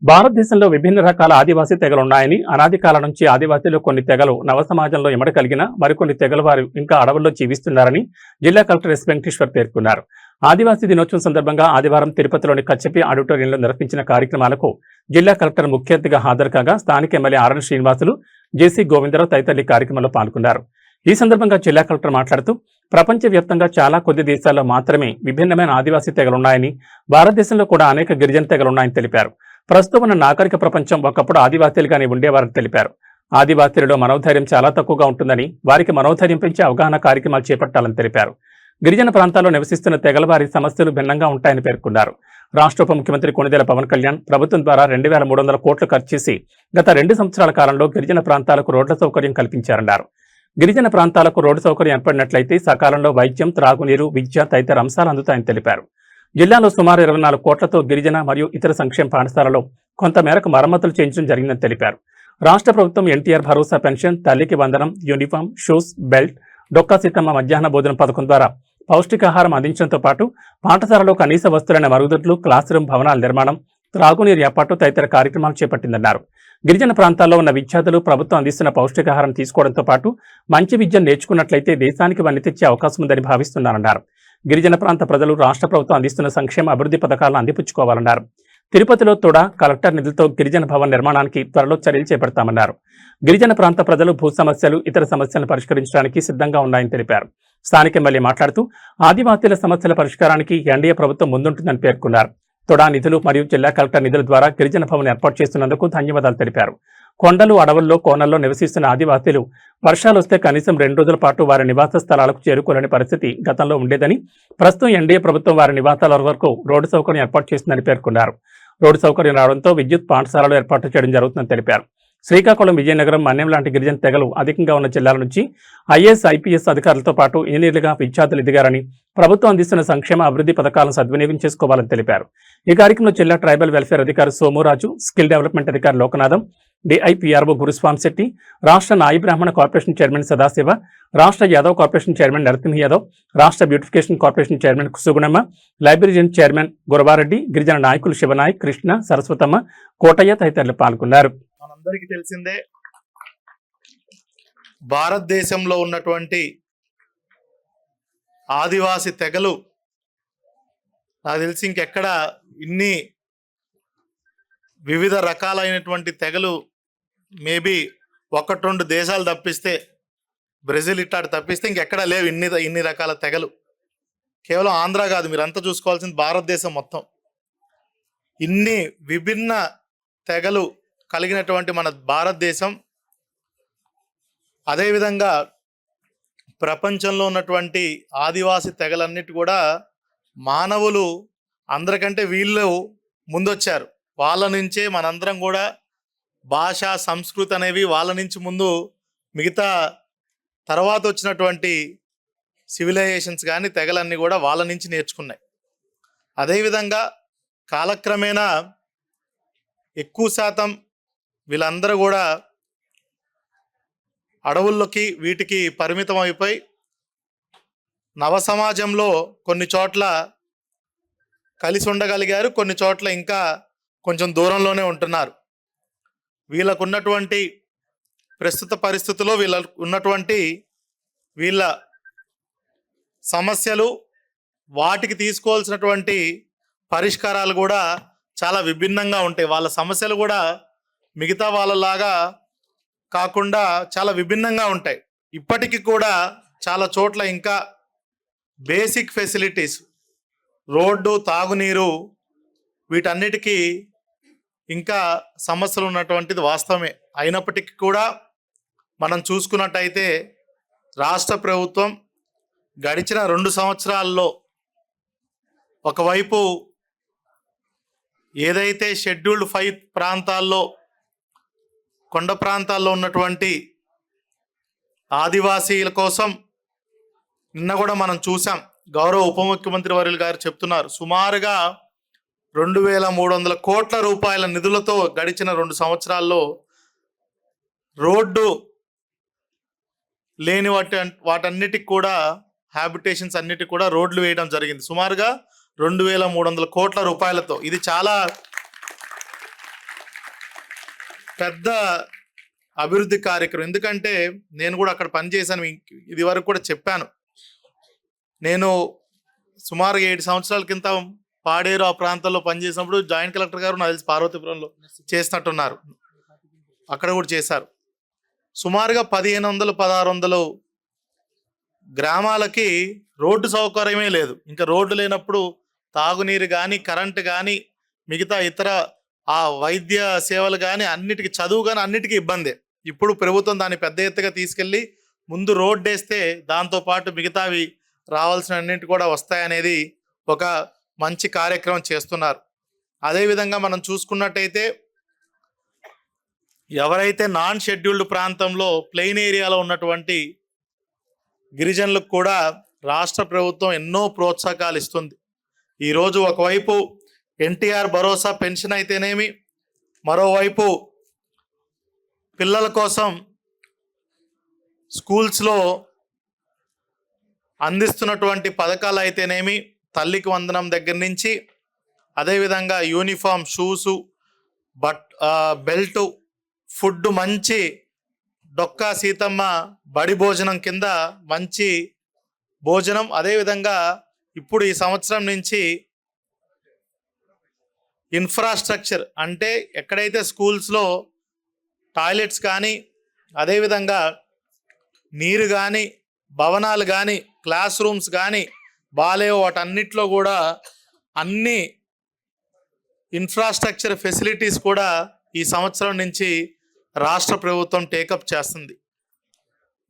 భారతదేశంలో విభిన్న రకాల ఆదివాసీ తెగలున్నాయని, అనాది కాలం నుంచి ఆదివాసీలు కొన్ని తెగలు నవ సమాజంలో ఇమడ కలిగిన మరికొన్ని తెగల వారు ఇంకా అడవుల్లో జీవిస్తున్నారని జిల్లా కలెక్టర్ ఎస్ వెంకటేశ్వర్ పేర్కొన్నారు. ఆదివాసీ దినోత్సవం సందర్భంగా ఆదివారం తిరుపతిలోని కచ్చపి ఆడిటోరియంలో నిర్వహించిన కార్యక్రమాలకు జిల్లా కలెక్టర్ ముఖ్య అతిథిగా హాజరు కాగా స్థానిక ఎమ్మెల్యే ఆర్ఎన్ శ్రీనివాసులు, జేసీ గోవిందరావు తదితరులు ఈ కార్యక్రమంలో పాల్గొన్నారు. ఈ సందర్భంగా జిల్లా కలెక్టర్ మాట్లాడుతూ ప్రపంచవ్యాప్తంగా చాలా కొద్ది దేశాల్లో మాత్రమే విభిన్నమైన ఆదివాసీ తెగలున్నాయని, భారతదేశంలో కూడా అనేక గిరిజన తెగలున్నాయని తెలిపారు. ప్రస్తుతం ఉన్న నాగరిక ప్రపంచం ఒకప్పుడు ఆదివాసీలుగానే ఉండేవారని తెలిపారు. ఆదివాసీలలో మనోధైర్యం చాలా తక్కువగా ఉంటుందని, వారికి మనోధైర్యం పెంచే అవగాహన కార్యక్రమాలు చేపట్టాలని తెలిపారు. గిరిజన ప్రాంతాల్లో నివసిస్తున్న తెగల వారి సమస్యలు భిన్నంగా ఉంటాయని పేర్కొన్నారు. రాష్ట్ర ఉప ముఖ్యమంత్రి కొణిదెల పవన్ కళ్యాణ్ ప్రభుత్వం ద్వారా 2,300 కోట్లు ఖర్చు చేసి గత 2 సంవత్సరాల కాలంలో గిరిజన ప్రాంతాలకు రోడ్ల సౌకర్యం కల్పించారన్నారు. గిరిజన ప్రాంతాలకు రోడ్డు సౌకర్యం ఏర్పడినట్లయితే సకాలంలో వైద్యం, త్రాగునీరు, విద్య తదితర అంశాలు అందుతాయని తెలిపారు. జిల్లాలో సుమారు 24 కోట్లతో గిరిజన మరియు ఇతర సంక్షేమ పాఠశాలలో కొంతమేరకు మరమ్మతులు చేయించడం జరిగిందని తెలిపారు. రాష్ట్ర ప్రభుత్వం ఎన్టీఆర్ భరోసా పెన్షన్, తల్లికి వందనం, uniform, shoes, belt, Dokka Seethamma మధ్యాహ్న భోజన పథకం ద్వారా పౌష్టికాహారం అందించడంతో పాటు పాఠశాలలో కనీస వస్తువులైన మరుగుదొడ్లు, క్లాస్ రూమ్ భవనాల నిర్మాణం, త్రాగునీరు ఏర్పాటు తదితర కార్యక్రమాలు చేపట్టిందన్నారు. గిరిజన ప్రాంతాల్లో ఉన్న విద్యార్థులు ప్రభుత్వం అందిస్తున్న పౌష్టికాహారం తీసుకోవడంతో పాటు మంచి విద్యను నేర్చుకున్నట్లయితే దేశానికి వన్నె తెచ్చే అవకాశం ఉందని భావిస్తున్నారన్నారు. గిరిజన ప్రాంత ప్రజలు రాష్ట్ర ప్రభుత్వం అందిస్తున్న సంక్షేమ అభివృద్ధి పథకాలను అందిపుచ్చుకోవాలన్నారు. తిరుపతిలో తోడా కలెక్టర్ నిధులతో గిరిజన భవన్ నిర్మాణానికి త్వరలో చర్యలు చేపడతామన్నారు. గిరిజన ప్రాంత ప్రజలు భూ సమస్యలు, ఇతర సమస్యలను పరిష్కరించడానికి సిద్ధంగా ఉన్నాయని తెలిపారు. స్థానిక ఎమ్మెల్యే మాట్లాడుతూ ఆదివాసీల సమస్యల పరిష్కారానికి ఎన్డీఏ ప్రభుత్వం ముందుంటుందని పేర్కొన్నారు. తొడా నిధులు మరియు జిల్లా కలెక్టర్ నిధుల ద్వారా గిరిజన భవన్ ఏర్పాటు చేస్తున్నందుకు ధన్యవాదాలు తెలిపారు. కొండలు, అడవుల్లో, కోనల్లో నివసిస్తున్న ఆదివాసీలు వర్షాలు వస్తే కనీసం 2 రోజుల పాటు వారి నివాస స్థలాలకు చేరుకోలేని పరిస్థితి గతంలో ఉండేదని, ప్రస్తుతం ఎన్డీఏ ప్రభుత్వం వారి నివాసాల వరకు రోడ్డు సౌకర్యం ఏర్పాటు చేసిందని పేర్కొన్నారు. రోడ్డు సౌకర్యం రావడంతో విద్యుత్ పాఠశాలలు ఏర్పాటు చేయడం జరుగుతుందని తెలిపారు. శ్రీకాకుళం, విజయనగరం, మన్యం లాంటి గిరిజన తెగలు అధికంగా ఉన్న జిల్లాల నుంచి ఐఏఎస్, ఐపీఎస్ అధికారులతో పాటు ఇంజనీర్లుగా విద్యార్థులు ఎదిగారని, ప్రభుత్వం అందిస్తున్న సంక్షేమ అభివృద్ధి పథకాలను సద్వినియోగం చేసుకోవాలని తెలిపారు. ఈ కార్యక్రమంలో జిల్లా ట్రైబల్ వెల్ఫేర్ అధికారి సోమురాజు, స్కిల్ డెవలప్మెంట్ అధికారి లోకనాథం, డిఐపిఆర్ఓ గురుస్వామి శెట్టి, రాష్ట్ర నాయి బ్రాహ్మణ కార్పొరేషన్ చైర్మన్ సదాశివ, రాష్ట్ర యాదవ్ కార్పొరేషన్ చైర్మన్ నరసింహ యాదవ్, రాష్ట్ర beautification corporation chairman Sugunamma, librarian chairman Gurava Reddy, గిరిజన నాయకులు శివనాయక్, కృష్ణ, సరస్వతమ్మ, కోటయ్య తదితరులు పాల్గొన్నారు. మనందరికీ తెలిసిందే, భారతదేశంలో ఉన్నటువంటి ఆదివాసి తెగలు నాకు తెలిసి ఇంకెక్కడ ఇన్ని వివిధ రకాలైనటువంటి తెగలు మేబీ 1-2 దేశాలు తప్పిస్తే, బ్రెజిల్ ఇట్టాడు తప్పిస్తే ఇంకెక్కడ లేవు ఇన్ని రకాల తెగలు. కేవలం ఆంధ్ర కాదు, మీరంతా చూసుకోవాల్సింది భారతదేశం మొత్తం. ఇన్ని విభిన్న తెగలు కలిగినటువంటి మన భారతదేశం, అదేవిధంగా ప్రపంచంలో ఉన్నటువంటి ఆదివాసి తెగలన్నిటి కూడా మానవులు అందరికంటే వీళ్ళు ముందొచ్చారు. వాళ్ళ నుంచే మనందరం కూడా భాష, సంస్కృతి అనేవి వాళ్ళ నుంచి ముందు మిగతా తర్వాత వచ్చినటువంటి సివిలైజేషన్స్ కానీ తెగలన్నీ కూడా వాళ్ళ నుంచి నేర్చుకున్నాయి. అదేవిధంగా కాలక్రమేణా ఎక్కువ శాతం వీళ్ళందరూ కూడా అడవుల్లోకి వీటికి పరిమితం అయిపోయి నవ సమాజంలో కొన్ని చోట్ల కలిసి ఉండగలిగారు, కొన్ని చోట్ల ఇంకా కొంచెం దూరంలోనే ఉంటున్నారు. వీళ్ళకు ఉన్నటువంటి ప్రస్తుత పరిస్థితుల్లో వీళ్ళ సమస్యలు, వాటికి తీసుకోవాల్సినటువంటి పరిష్కారాలు కూడా చాలా విభిన్నంగా ఉంటాయి. వాళ్ళ సమస్యలు కూడా మిగతా వాళ్ళలాగా కాకుండా చాలా విభిన్నంగా ఉంటాయి. ఇప్పటికీ కూడా చాలా చోట్ల ఇంకా బేసిక్ ఫెసిలిటీస్, రోడ్డు, తాగునీరు, వీటన్నిటికీ ఇంకా సమస్యలు ఉన్నటువంటిది వాస్తవమే. అయినప్పటికీ కూడా మనం చూసుకున్నట్టయితే రాష్ట్ర ప్రభుత్వం గడిచిన 2 సంవత్సరాల్లో ఒకవైపు ఏదైతే షెడ్యూల్డ్ 5 ప్రాంతాల్లో, కొండ ప్రాంతాల్లో ఉన్నటువంటి ఆదివాసీల కోసం నిన్న కూడా మనం చూసాం, గౌరవ ఉప ముఖ్యమంత్రి వర్యులు గారు చెప్తున్నారు, సుమారుగా 2,300 కోట్ల రూపాయల నిధులతో గడిచిన 2 సంవత్సరాల్లో రోడ్డు లేని వాటన్నిటికి కూడా, హ్యాబిటేషన్స్ అన్నిటికి కూడా రోడ్లు వేయడం జరిగింది, సుమారుగా 2,300 కోట్ల రూపాయలతో. ఇది చాలా పెద్ద అభివృద్ధి కార్యక్రమం. ఎందుకంటే నేను కూడా అక్కడ పనిచేశాను, ఇది వరకు కూడా చెప్పాను. నేను సుమారు 7 సంవత్సరాల కింద పాడేరు ఆ ప్రాంతంలో పనిచేసినప్పుడు జాయింట్ కలెక్టర్ గారు నాకు తెలిసి పార్వతీపురంలో చేసినట్టున్నారు, అక్కడ కూడా చేశారు. సుమారుగా 1500-1600 గ్రామాలకి రోడ్డు సౌకర్యమే లేదు. ఇంకా రోడ్డు లేనప్పుడు తాగునీరు కానీ, కరెంటు కానీ, మిగతా ఇతర ఆ వైద్య సేవలు కానీ, అన్నిటికీ, చదువు కానీ అన్నిటికీ ఇబ్బందే. ఇప్పుడు ప్రభుత్వం దాన్ని పెద్ద ఎత్తుగా తీసుకెళ్ళి ముందు రోడ్డు వేస్తే దాంతోపాటు మిగతావి రావాల్సిన అన్నింటి కూడా వస్తాయనేది ఒక మంచి కార్యక్రమం చేస్తున్నారు. అదేవిధంగా మనం చూసుకున్నట్టయితే ఎవరైతే నాన్ షెడ్యూల్డ్ ప్రాంతంలో ప్లెయిన్ ఏరియాలో ఉన్నటువంటి గిరిజనులకు కూడా రాష్ట్ర ప్రభుత్వం ఎన్నో ప్రోత్సాహకాలు ఇస్తుంది. ఈరోజు ఒకవైపు ఎన్టీఆర్ భరోసా పెన్షన్ అయితేనేమి, మరోవైపు పిల్లల కోసం స్కూల్స్లో అందిస్తున్నటువంటి పథకాలు అయితేనేమి, తల్లికి వందనం దగ్గర నుంచి, అదేవిధంగా యూనిఫామ్, షూసు, బెల్టు, ఫుడ్, మంచి డొక్కా సీతమ్మ బడి భోజనం కింద మంచి భోజనం. అదేవిధంగా ఇప్పుడు ఈ సంవత్సరం నుంచి ఇన్ఫ్రాస్ట్రక్చర్ అంటే ఎక్కడైతే స్కూల్స్లో టాయిలెట్స్ కానీ, అదేవిధంగా నీరు కానీ, భవనాలు కానీ, క్లాస్ రూమ్స్ కానీ బాలేవో వాటన్నిటిలో కూడా అన్ని ఇన్ఫ్రాస్ట్రక్చర్ ఫెసిలిటీస్ కూడా ఈ సంవత్సరం నుంచి రాష్ట్ర ప్రభుత్వం టేకప్ చేస్తుంది.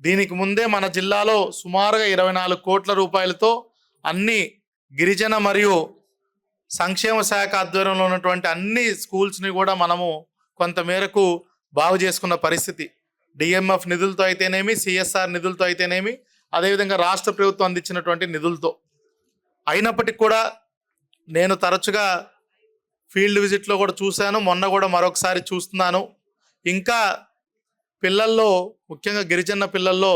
దీనికి ముందే మన జిల్లాలో సుమారుగా 24 కోట్ల రూపాయలతో అన్ని గిరిజన మరియు సంక్షేమ శాఖ ఆధ్వర్యంలో ఉన్నటువంటి అన్ని స్కూల్స్ని కూడా మనము కొంతమేరకు బాగు చేసుకున్న పరిస్థితి. డిఎంఎఫ్ నిధులతో అయితేనేమి, సిఎస్ఆర్ నిధులతో అయితేనేమి, అదేవిధంగా రాష్ట్ర ప్రభుత్వం అందించినటువంటి నిధులతో. అయినప్పటికీ కూడా నేను తరచుగా ఫీల్డ్ విజిట్లో కూడా చూశాను, మొన్న కూడా మరొకసారి చూస్తున్నాను. ఇంకా పిల్లల్లో, ముఖ్యంగా గిరిజన పిల్లల్లో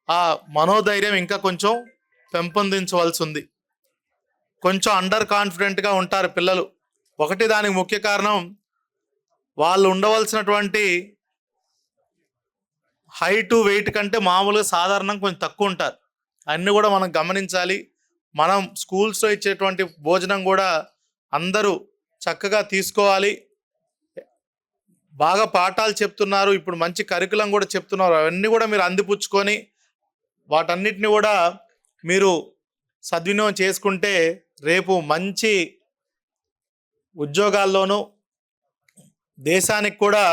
ఆ మనోధైర్యం ఇంకా కొంచెం పెంపొందించవలసి ఉంది. కొంచెం అండర్ కాన్ఫిడెంట్గా ఉంటారు పిల్లలు. ఒకటి, దానికి ముఖ్య కారణం వాళ్ళు ఉండవలసినటువంటి హైటు, వెయిట్ కంటే మామూలుగా సాధారణంగా కొంచెం తక్కువ ఉంటారు. అన్నీ కూడా మనం గమనించాలి. మనం స్కూల్స్లో ఇచ్చేటువంటి భోజనం కూడా అందరూ చక్కగా తీసుకోవాలి. బాగా పాఠాలు చెప్తున్నారు, ఇప్పుడు మంచి కరికులం కూడా చెప్తున్నారు. అవన్నీ కూడా మీరు అందిపుచ్చుకొని వాటన్నిటిని కూడా మీరు సద్వినియోగం చేసుకుంటే రేపు మంచి ఉద్యోగాల్లోనూ దేశానికి కూడా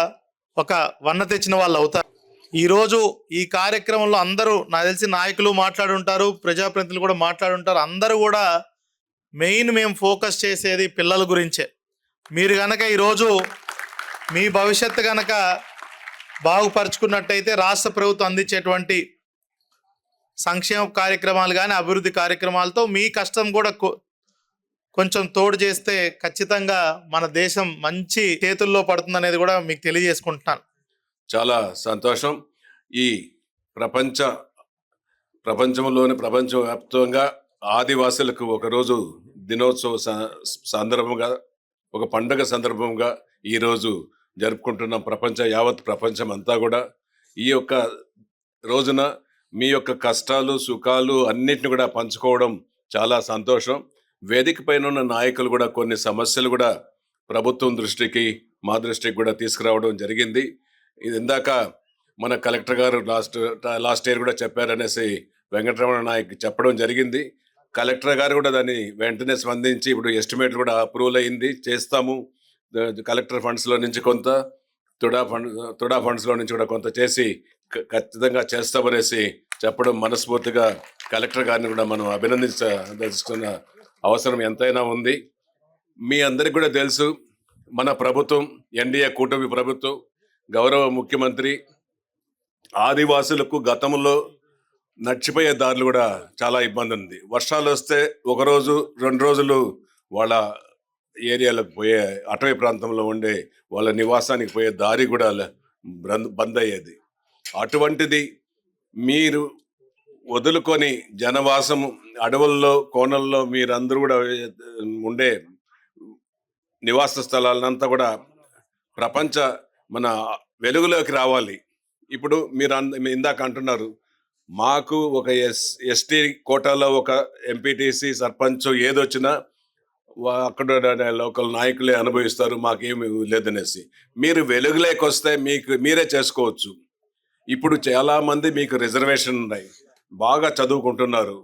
ఒక వన్న తెచ్చిన వాళ్ళు అవుతారు. ఈరోజు ఈ కార్యక్రమంలో అందరూ నాకు తెలిసి నాయకులు మాట్లాడుంటారు, ప్రజాప్రతినిధులు కూడా మాట్లాడుంటారు. అందరూ కూడా మెయిన్ మేము ఫోకస్ చేసేది పిల్లల గురించే. మీరు కనుక ఈరోజు మీ భవిష్యత్తు కనుక బాగుపరుచుకున్నట్టయితే రాష్ట్ర ప్రభుత్వం అందించేటువంటి సంక్షేమ కార్యక్రమాలు కానీ, అభివృద్ధి కార్యక్రమాలతో మీ కష్టం కూడా కొంచెం తోడు చేస్తే ఖచ్చితంగా మన దేశం మంచి చేతుల్లో పడుతుందనేది కూడా మీకు తెలియజేసుకుంటున్నాను. చాలా సంతోషం. ఈ ప్రపంచవ్యాప్తంగా ఆదివాసులకు ఒకరోజు దినోత్సవ సందర్భంగా, ఒక పండుగ సందర్భంగా ఈరోజు జరుపుకుంటున్నాం. యావత్ ప్రపంచం అంతా కూడా ఈ యొక్క రోజున మీ యొక్క కష్టాలు, సుఖాలు అన్నిటిని కూడా పంచుకోవడం చాలా సంతోషం. వేదిక పైన ఉన్న నాయకులు కూడా కొన్ని సమస్యలు కూడా ప్రభుత్వం దృష్టికి, మా దృష్టికి కూడా తీసుకురావడం జరిగింది. ఇది ఇందాక మన కలెక్టర్ గారు లాస్ట్ ఇయర్ కూడా చెప్పారనేసి వెంకటరమణ నాయక్ చెప్పడం జరిగింది. కలెక్టర్ గారు కూడా దాన్ని వెంటనే స్పందించి ఇప్పుడు ఎస్టిమేట్ కూడా అప్రూవల్ అయింది, చేస్తాము. కలెక్టర్ ఫండ్స్లో నుంచి కొంత, తుడా ఫండ్స్లో నుంచి కూడా కొంత చేసి ఖచ్చితంగా చేస్తామనేసి చెప్పడం మనస్ఫూర్తిగా కలెక్టర్ గారిని కూడా మనం అభినందించాల్సిన అవసరం ఎంతైనా ఉంది. మీ అందరికి కూడా తెలుసు, మన ప్రభుత్వం ఎన్డీఏ కూటమి ప్రభుత్వం, గౌరవ ముఖ్యమంత్రి ఆదివాసులకు గతంలో నడిచిపోయే దారులు కూడా చాలా ఇబ్బంది ఉంది. వర్షాలు వస్తే 1 రోజు 2 రోజులు వాళ్ళ ఏరియాలకు పోయే, అటవీ ప్రాంతంలో ఉండే వాళ్ళ నివాసానికి పోయే దారి కూడా బంద్ అయ్యేది. అటువంటిది మీరు వదులుకొని జనవాసం అడవుల్లో, కోనల్లో మీరందరూ కూడా ఉండే నివాస స్థలాలంతా కూడా ప్రపంచ మన వెలుగులోకి రావాలి. ఇప్పుడు మీరు ఇందాక అంటున్నారు, మాకు ఒక ఎస్టీ కోటాలో ఒక ఎంపీటీసీ సర్పంచ్ ఏదొచ్చినా అక్కడ లోకల్ నాయకులే అనుభవిస్తారు, మాకేమి లేదనేసి. మీరు వెలుగులోకి వస్తే మీరే చేసుకోవచ్చు. ఇప్పుడు చాలా మంది మీకు రిజర్వేషన్ ఉన్నాయి, బాగా చదువుకుంటున్నారు.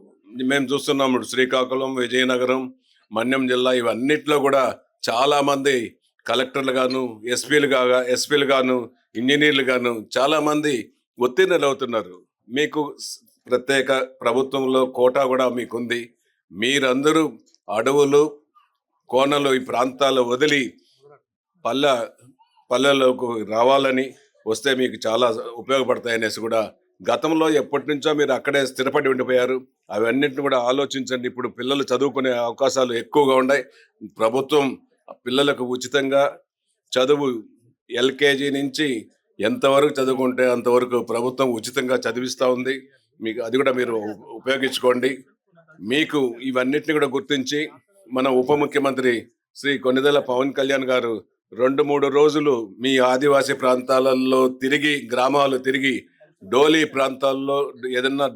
మేము చూస్తున్నాము శ్రీకాకుళం, విజయనగరం, మన్యం జిల్లా ఇవన్నిట్లో కూడా చాలా మంది కలెక్టర్లు గాను, ఎస్పీలు గాను, ఇంజనీర్లు గాను చాలా మంది ఉత్తీర్ణులు అవుతున్నారు. మీకు ప్రత్యేక ప్రభుత్వంలో కోటా కూడా మీకుంది. మీరందరూ అడవులు, కోనలు, ఈ ప్రాంతాలు వదిలి పల్లెల్లోకి రావాలని వస్తే మీకు చాలా ఉపయోగపడతాయనేసి కూడా, గతంలో ఎప్పటి నుంచో మీరు అక్కడే స్థిరపడి ఉండిపోయారు, అవన్నింటిని కూడా ఆలోచించండి. ఇప్పుడు పిల్లలు చదువుకునే అవకాశాలు ఎక్కువగా ఉన్నాయి. ప్రభుత్వం పిల్లలకు ఉచితంగా చదువు ఎల్కేజీ నుంచి ఎంతవరకు చదువుకుంటే అంతవరకు ప్రభుత్వం ఉచితంగా చదివిస్తూ ఉంది. మీకు అది కూడా మీరు ఉపయోగించుకోండి. మీకు ఇవన్నిటిని కూడా గుర్తించి మన ఉప ముఖ్యమంత్రి శ్రీ కొణిదెల పవన్ కళ్యాణ్ గారు 2-3 రోజులు మీ ఆదివాసీ ప్రాంతాలలో తిరిగి, గ్రామాలు తిరిగి, డోలీ ప్రాంతాల్లో ఏదన్నా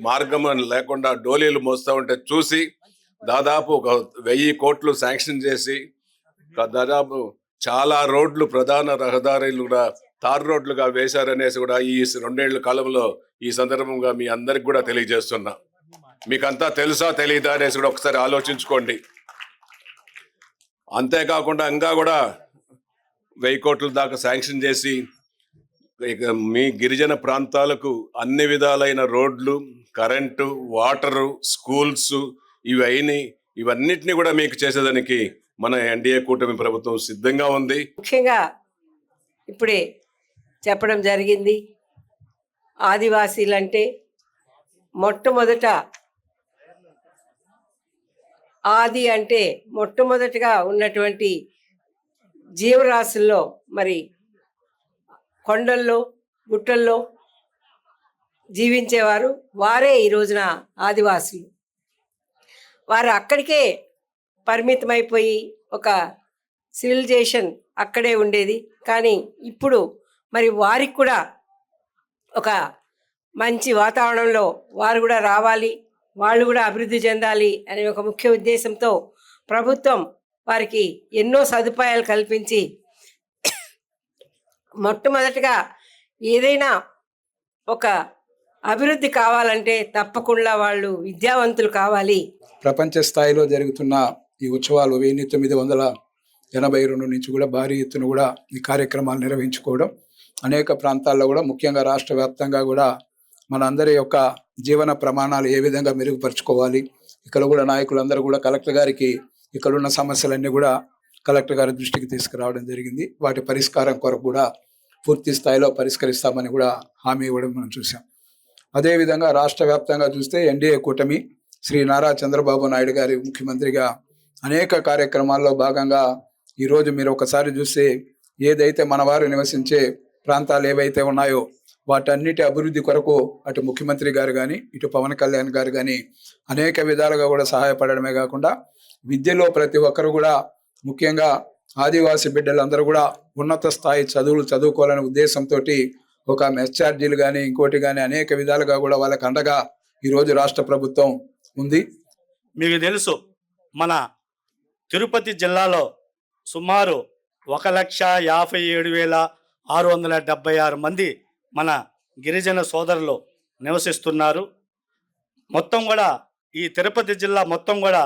మార్గం లేకుండా డోలీలు మోస్తూ ఉంటే చూసి దాదాపు ఒక 1000 కోట్లు శాంక్షన్ చేసి, దాదాపు చాలా రోడ్లు, ప్రధాన రహదారులు కూడా తార్ రోడ్లుగా వేశారనేసి కూడా ఈ 2 ఏళ్ల కాలంలో ఈ సందర్భంగా మీ అందరికి కూడా తెలియజేస్తున్నా. మీకంతా తెలుసా తెలియదా అనేసి కూడా ఒకసారి ఆలోచించుకోండి. అంతేకాకుండా ఇంకా కూడా 1000 కోట్ల దాకా శాంక్షన్ చేసి ఇక మీ గిరిజన ప్రాంతాలకు అన్ని విధాలైన రోడ్లు, కరెంటు, వాటరు, స్కూల్స్ ఇవన్నిటిని కూడా మీకు చేసేదానికి మన ఎన్డీఏ కూటమి ప్రభుత్వం సిద్ధంగా ఉంది. ముఖ్యంగా ఇప్పుడే చెప్పడం జరిగింది, ఆదివాసీలంటే మొట్టమొదట ఆది అంటే మొట్టమొదటిగా ఉన్నటువంటి జీవరాశుల్లో మరి కొండల్లో, గుట్టల్లో జీవించేవారు వారే ఈ రోజున ఆదివాసులు. వారు అక్కడికే పరిమితమైపోయి ఒక సివిలైజేషన్ అక్కడే ఉండేది. కానీ ఇప్పుడు మరి వారికి కూడా ఒక మంచి వాతావరణంలో వారు కూడా రావాలి, వాళ్ళు కూడా అభివృద్ధి చెందాలి అనే ఒక ముఖ్య ఉద్దేశంతో ప్రభుత్వం వారికి ఎన్నో సదుపాయాలు కల్పించి, మొట్టమొదటిగా ఏదైనా ఒక అభివృద్ధి కావాలంటే తప్పకుండా వాళ్ళు విద్యావంతులు కావాలి. ప్రపంచ స్థాయిలో జరుగుతున్న ఈ ఉత్సవాలు 1982 నుంచి కూడా భారీ ఎత్తున కూడా ఈ కార్యక్రమాలు నిర్వహించుకోవడం, అనేక ప్రాంతాల్లో కూడా ముఖ్యంగా రాష్ట్ర వ్యాప్తంగా కూడా మనందరి యొక్క జీవన ప్రమాణాలు ఏ విధంగా మెరుగుపరుచుకోవాలి, ఇక్కడ కూడా నాయకులందరూ కూడా కలెక్టర్ గారికి ఇక్కడున్న సమస్యలన్నీ కూడా కలెక్టర్ గారి దృష్టికి తీసుకురావడం జరిగింది. వాటి పరిష్కారం కొరకు కూడా పూర్తి స్థాయిలో పరిష్కరిస్తామని కూడా హామీ ఇవ్వడం మనం చూసాం. అదేవిధంగా రాష్ట్ర వ్యాప్తంగా చూస్తే ఎన్డీఏ కూటమి శ్రీ నారా చంద్రబాబు నాయుడు గారి ముఖ్యమంత్రిగా అనేక కార్యక్రమాల్లో భాగంగా ఈరోజు మీరు ఒకసారి చూస్తే ఏదైతే మన వారు నివసించే ప్రాంతాలు ఏవైతే ఉన్నాయో వాటన్నిటి అభివృద్ధి కొరకు అటు ముఖ్యమంత్రి గారు కానీ ఇటు పవన్ కళ్యాణ్ గారు కానీ అనేక విధాలుగా కూడా సహాయపడడమే కాకుండా విద్యలో ప్రతి ఒక్కరు కూడా ముఖ్యంగా ఆదివాసీ బిడ్డలందరూ కూడా ఉన్నత స్థాయి చదువులు చదువుకోవాలనే ఉద్దేశంతో ఒక మెస్ ఛార్జీలు కానీ ఇంకోటి కానీ అనేక విధాలుగా కూడా వాళ్ళకి అండగా ఈరోజు రాష్ట్ర ప్రభుత్వం ఉంది. మీకు తెలుసు, మన తిరుపతి జిల్లాలో సుమారు 1,57,676 మంది మన గిరిజన సోదరులు నివసిస్తున్నారు. మొత్తం కూడా ఈ తిరుపతి జిల్లా మొత్తం కూడా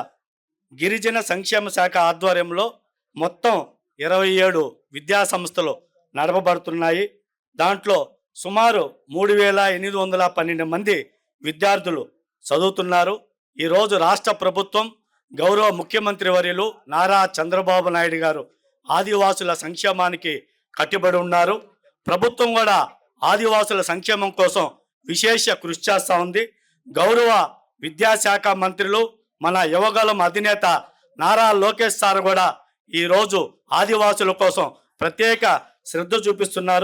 గిరిజన సంక్షేమ శాఖ ఆధ్వర్యంలో మొత్తం 27 విద్యా సంస్థలు నడపబడుతున్నాయి. దాంట్లో సుమారు 3,812 మంది విద్యార్థులు చదువుతున్నారు. ఈరోజు రాష్ట్ర ప్రభుత్వం గౌరవ ముఖ్యమంత్రి వర్యులు నారా చంద్రబాబు నాయుడు గారు ఆదివాసుల సంక్షేమానికి కట్టుబడి ఉన్నారు. ప్రభుత్వం కూడా ఆదివాసుల సంక్షేమం కోసం విశేష కృషి చేస్తూ ఉంది. గౌరవ విద్యాశాఖ మంత్రులు మన యువగలం అధినేత నారా లోకేష్ సార్ కూడా ఈరోజు ఆదివాసుల కోసం ప్రత్యేక శ్రద్ధ చూపిస్తున్నారు.